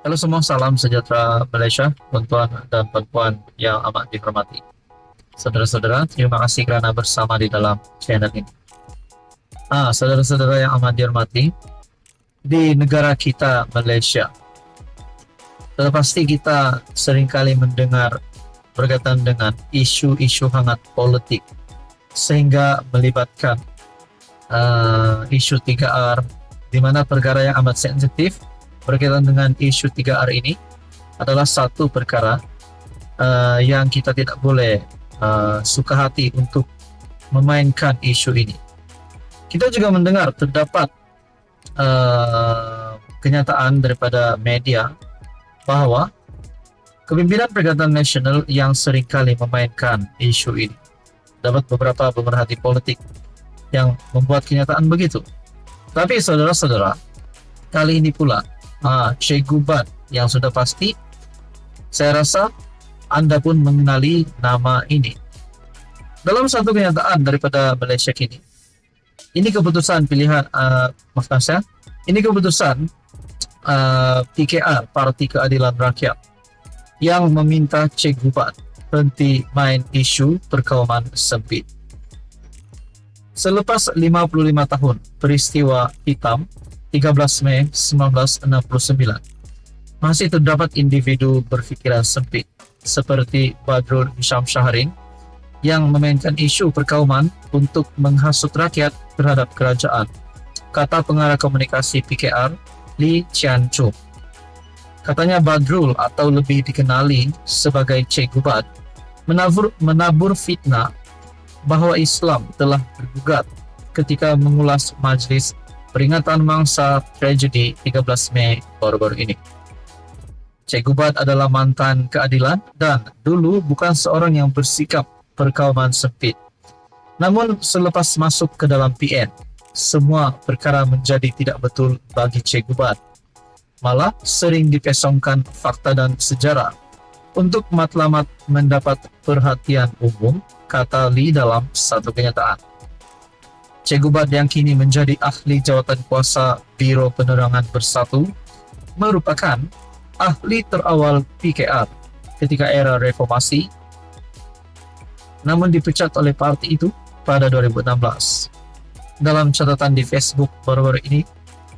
Halo semua, salam sejahtera Malaysia, tuan-tuan dan puan-puan yang amat dihormati. Saudara-saudara, terima kasih kerana bersama di dalam channel ini. Saudara-saudara yang amat dihormati, di negara kita Malaysia, sudah pasti kita seringkali mendengar berkaitan dengan isu-isu hangat politik sehingga melibatkan isu 3R, di mana perkara yang amat sensitif berkaitan dengan isu 3R ini adalah satu perkara yang kita tidak boleh suka hati untuk memainkan isu ini. Kita juga mendengar terdapat kenyataan daripada media bahawa kepimpinan Perikatan Nasional yang seringkali memainkan isu ini. Dapat beberapa pemerhati politik yang membuat kenyataan begitu. Tapi saudara-saudara, kali ini pula Cikgu Bat yang sudah pasti, saya rasa anda pun mengenali nama ini. Dalam satu kenyataan daripada Malaysia kini, ini keputusan pilihan, ini keputusan PKR, Parti Keadilan Rakyat, yang meminta Cikgu Bat berhenti main isu perkauman sempit. Selepas 55 tahun peristiwa hitam 13 Mei 1969, masih terdapat individu berfikiran sempit seperti Badrul Hisham Shahrin yang memainkan isu perkauman untuk menghasut rakyat terhadap kerajaan, kata pengarah komunikasi PKR Lee Chian Chow. Katanya Badrul, atau lebih dikenali sebagai Cikgu Bat, menabur fitnah bahawa Islam telah bergugat ketika mengulas majlis peringatan mangsa tragedi 13 Mei baru-baru ini. Cikgu Bat adalah mantan keadilan dan dulu bukan seorang yang bersikap perkauman sempit. Namun selepas masuk ke dalam PN, semua perkara menjadi tidak betul bagi Cikgu Bat. Malah sering dipesongkan fakta dan sejarah untuk matlamat mendapat perhatian umum, kata Lee dalam satu kenyataan. Cikgu Bat yang kini menjadi ahli jawatan kuasa Biro Penerangan Bersatu merupakan ahli terawal PKR ketika era reformasi, namun dipecat oleh parti itu pada 2016. Dalam catatan di Facebook baru-baru ini,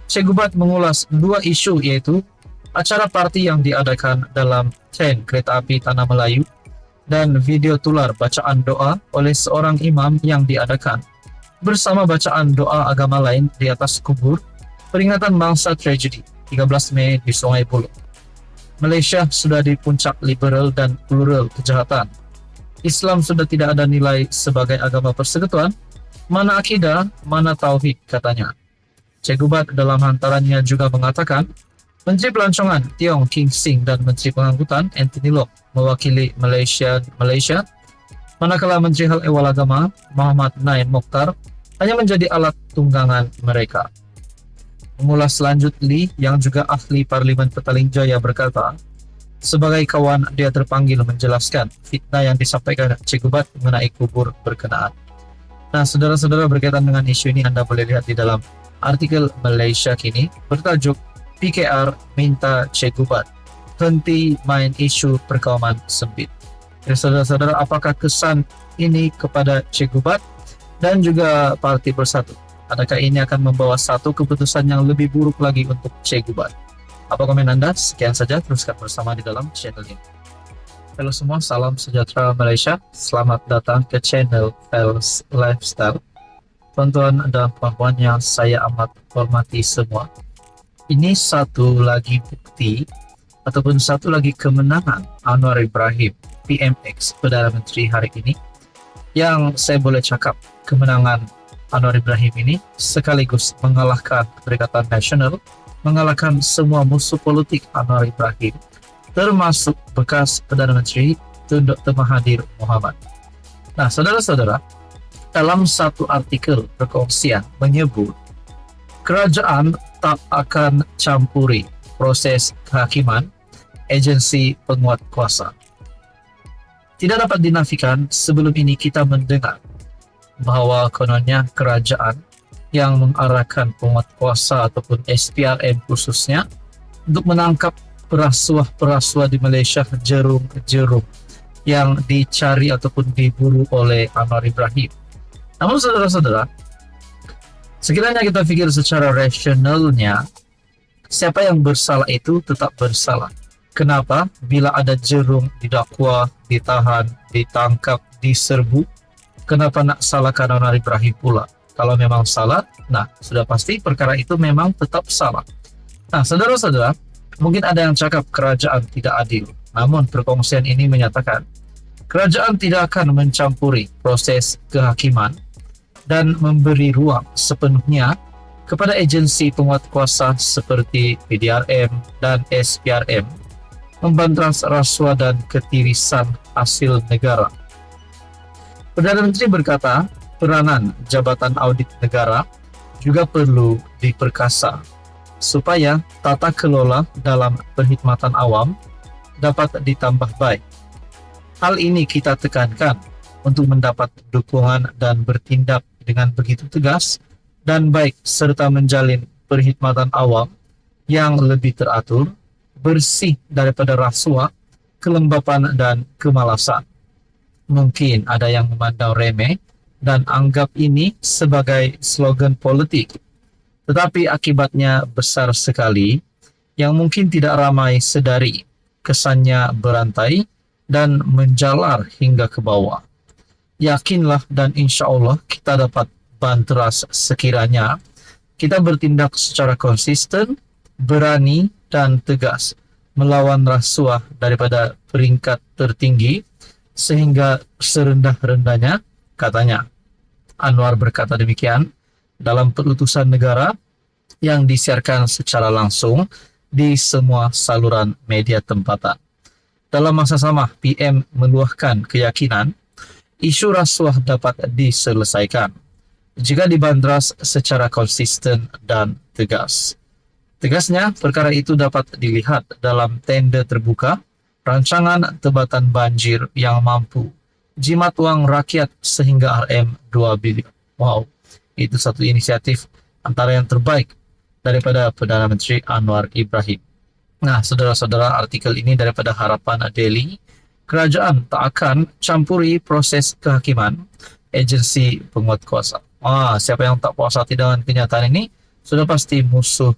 Cikgu Bat mengulas dua isu, yaitu acara parti yang diadakan dalam tren kereta api Tanah Melayu dan video tular bacaan doa oleh seorang imam yang diadakan bersama bacaan doa agama lain di atas kubur peringatan mangsa tragedi 13 Mei di Sungai Buloh. Malaysia sudah di puncak liberal dan plural kejahatan. Islam sudah tidak ada nilai sebagai agama persekutuan, mana akidah, mana tauhid, katanya. Cikgu Bat dalam hantarannya juga mengatakan Menteri Pelancongan Tiong King Sing dan Menteri Pengangkutan Anthony Loke mewakili Malaysia, manakala Menteri Hal Ehwal Agama Muhammad Naim Mokhtar hanya menjadi alat tunggangan mereka. Mengulas lanjut, Lee yang juga ahli Parlimen Petaling Jaya berkata, sebagai kawan dia terpanggil menjelaskan fitnah yang disampaikan Cikgu Bat mengenai kubur berkenaan. Nah, saudara-saudara, berkaitan dengan isu ini Anda boleh lihat di dalam artikel Malaysia Kini bertajuk PKR minta Cikgu Bat henti main isu perkauman sempit. Jadi, saudara-saudara, apakah kesan ini kepada Cikgu Bat dan juga Parti Bersatu? Adakah ini akan membawa satu keputusan yang lebih buruk lagi untuk Cikgu Bat? Apa komen Anda? Sekian saja, teruskan bersama di dalam channel ini. Halo semua, salam sejahtera Malaysia. Selamat datang ke channel Fels Lifestyle. Tuan-tuan dan puan-puan yang saya amat hormati semua, ini satu lagi bukti ataupun satu lagi kemenangan Anwar Ibrahim PMX, Perdana Menteri hari ini, yang saya boleh cakap kemenangan Anwar Ibrahim ini sekaligus mengalahkan Perikatan Nasional, mengalahkan semua musuh politik Anwar Ibrahim, termasuk bekas Perdana Menteri Tun Dr. Mahathir Mohamad. Nah, saudara-saudara, dalam satu artikel perkongsian menyebut kerajaan tak akan campuri proses kehakiman agensi penguat kuasa. Tidak dapat dinafikan, sebelum ini kita mendengar bahawa kononnya kerajaan yang mengarahkan penguat kuasa ataupun SPRM khususnya untuk menangkap perasuah-perasuah di Malaysia jerum-jerum yang dicari ataupun diburu oleh Anwar Ibrahim. Namun saudara-saudara, sekiranya kita pikir secara rasionalnya, siapa yang bersalah itu tetap bersalah. Kenapa? Bila ada jerum didakwa, ditahan, ditangkap, diserbu, kenapa nak salahkan Anwar Ibrahim pula? Kalau memang salah, nah sudah pasti perkara itu memang tetap salah. Nah saudara-saudara, mungkin ada yang cakap kerajaan tidak adil. Namun perkongsian ini menyatakan kerajaan tidak akan mencampuri proses kehakiman dan memberi ruang sepenuhnya kepada agensi penguat kuasa seperti PDRM dan SPRM membantras rasuah dan ketirisan hasil negara. Perdana Menteri berkata, peranan Jabatan Audit Negara juga perlu diperkasa supaya tata kelola dalam perkhidmatan awam dapat ditambah baik. Hal ini kita tekankan untuk mendapat dukungan dan bertindak dengan begitu tegas dan baik serta menjalin perkhidmatan awam yang lebih teratur, bersih daripada rasuah, kelembapan dan kemalasan. Mungkin ada yang memandang remeh dan anggap ini sebagai slogan politik. Tetapi akibatnya besar sekali yang mungkin tidak ramai sedari. Kesannya berantai dan menjalar hingga ke bawah. Yakinlah dan insya Allah kita dapat banteras sekiranya kita bertindak secara konsisten, berani dan tegas melawan rasuah daripada peringkat tertinggi sehingga serendah-rendahnya, katanya. Anwar berkata demikian dalam perutusan negara yang disiarkan secara langsung di semua saluran media tempatan. Dalam masa sama, PM meluahkan keyakinan isu rasuah dapat diselesaikan jika dibantras secara konsisten dan tegas. Tegasnya, perkara itu dapat dilihat dalam tender terbuka rancangan tebatan banjir yang mampu jimat wang rakyat sehingga RM2 bilion. Wow, itu satu inisiatif antara yang terbaik daripada Perdana Menteri Anwar Ibrahim. Nah, saudara-saudara, artikel ini daripada Harapan Daily. Kerajaan tak akan campuri proses kehakiman agensi penguat kuasa. Siapa yang tak puas hati dengan kenyataan ini, sudah pasti musuh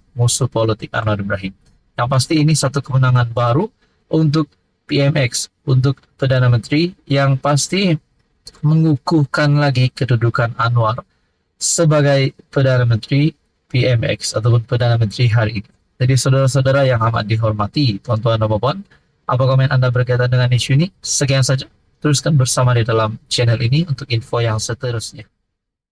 politik Anwar Ibrahim. Yang pasti ini satu kemenangan baru untuk PMX, untuk Perdana Menteri yang pasti mengukuhkan lagi kedudukan Anwar sebagai Perdana Menteri PMX ataupun Perdana Menteri hari ini. Jadi saudara-saudara yang amat dihormati, tuan-tuan dan puan-puan, apa komen Anda berkaitan dengan isu ini? Sekian saja. Teruskan bersama di dalam channel ini untuk info yang seterusnya.